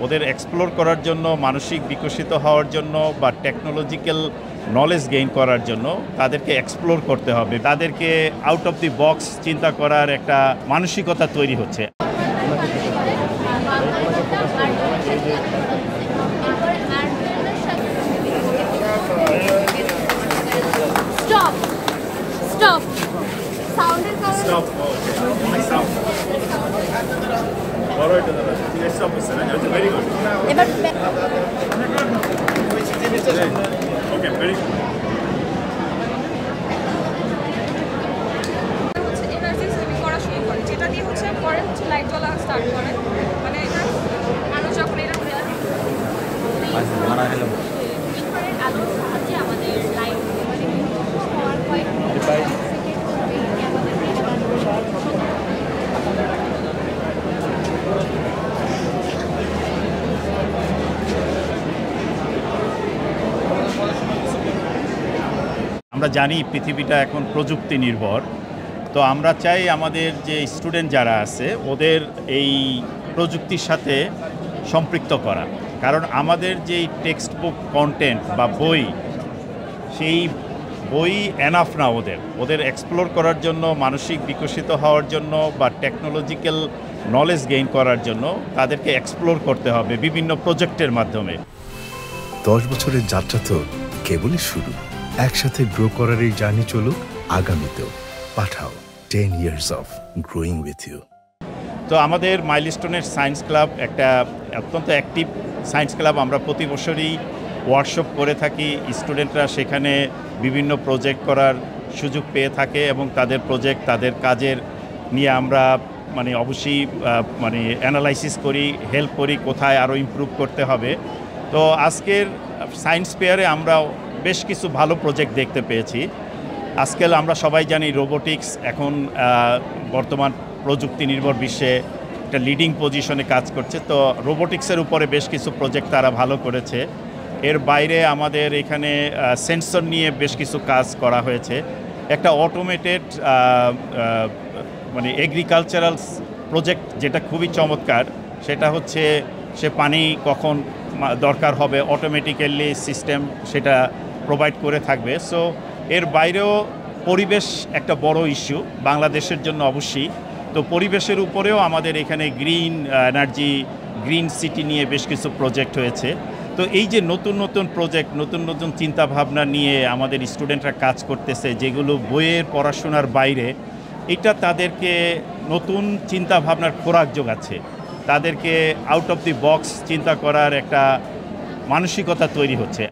ওদের এক্সপ্লোর করার জন্য, মানসিক বিকশিত হওয়ার জন্য বা টেকনোলজিক্যাল নলেজ গেইন করার জন্য তাদেরকে এক্সপ্লোর করতে হবে। তাদেরকে আউট অফ দি বক্স চিন্তা করার একটা মানসিকতা তৈরি হচ্ছে। Stop. Stop. Sounded Stop. Stop. বড় এটা দাদা, স্টপ হচ্ছে না, এটা ভেরি গুড। এবার ওকে, ভেরি গুড। এনার্জি সেভিং করা শুরু করে, যেটা দিয়ে পরে লাইট জ্বলা স্টার্ট করে। মানে মানুষ যখন এটা ইনফ্রারেড আলোর সাহায্যে আমাদের লাইট হওয়ার কয়েক আমরা জানি পৃথিবীটা এখন প্রযুক্তি নির্ভর, তো আমরা চাই আমাদের যে স্টুডেন্ট যারা আছে ওদের এই প্রযুক্তির সাথে সম্পৃক্ত করা। কারণ আমাদের যেই টেক্সট বুক কন্টেন্ট বা বই, সেই বই এনাফ না ওদের এক্সপ্লোর করার জন্য, মানসিক বিকশিত হওয়ার জন্য বা টেকনোলজিক্যাল নলেজ গেইন করার জন্য তাদেরকে এক্সপ্লোর করতে হবে বিভিন্ন প্রজেক্টের মাধ্যমে। 10 বছরের যাত্রা তো কেবলই শুরু। একসাথে গ্রো করার এই জার্নি চলুক আগামীতেও। পাঠাও 10 years of growing with you। তো আমাদের মাইলস্টোনের সায়েন্স ক্লাব একটা অত্যন্ত অ্যাক্টিভ সায়েন্স ক্লাব। আমরা প্রতি বছরই ওয়ার্কশপ করে থাকি। স্টুডেন্টরা সেখানে বিভিন্ন প্রজেক্ট করার সুযোগ পেয়ে থাকে এবং তাদের প্রজেক্ট, তাদের কাজের নিয়ে আমরা অবশ্যই অ্যানালাইসিস করি, হেল্প করি কোথায় আরও ইমপ্রুভ করতে হবে। তো আজকের সায়েন্স ফেয়ারে আমরা বেশ কিছু ভালো প্রজেক্ট দেখতে পেয়েছি। আজকাল আমরা সবাই জানি রোবোটিক্স এখন বর্তমান প্রযুক্তি নির্ভর বিশ্বে একটা লিডিং পজিশনে কাজ করছে। তো রোবোটিক্সের উপরে বেশ কিছু প্রজেক্ট তারা ভালো করেছে। এর বাইরে আমাদের এখানে সেন্সর নিয়ে বেশ কিছু কাজ করা হয়েছে। একটা অটোমেটেড এগ্রিকালচারাল প্রজেক্ট যেটা খুবই চমৎকার, সেটা হচ্ছে সে পানি কখন দরকার হবে অটোমেটিক্যালি সিস্টেম সেটা প্রোভাইড করে থাকবে। সো এর বাইরেও পরিবেশ একটা বড় ইস্যু বাংলাদেশের জন্য অবশ্যই। তো পরিবেশের উপরেও আমাদের এখানে গ্রিন এনার্জি, গ্রিন সিটি নিয়ে বেশ কিছু প্রজেক্ট হয়েছে। তো এই যে নতুন নতুন প্রজেক্ট, নতুন নতুন চিন্তাভাবনা নিয়ে আমাদের স্টুডেন্টরা কাজ করতেছে, যেগুলো বইয়ের পড়াশোনার বাইরে, এটা তাদেরকে নতুন চিন্তাভাবনার খোরাক যোগাচ্ছে। তাদেরকে আউট অফ দি বক্স চিন্তা করার একটা মানসিকতা তৈরি হচ্ছে।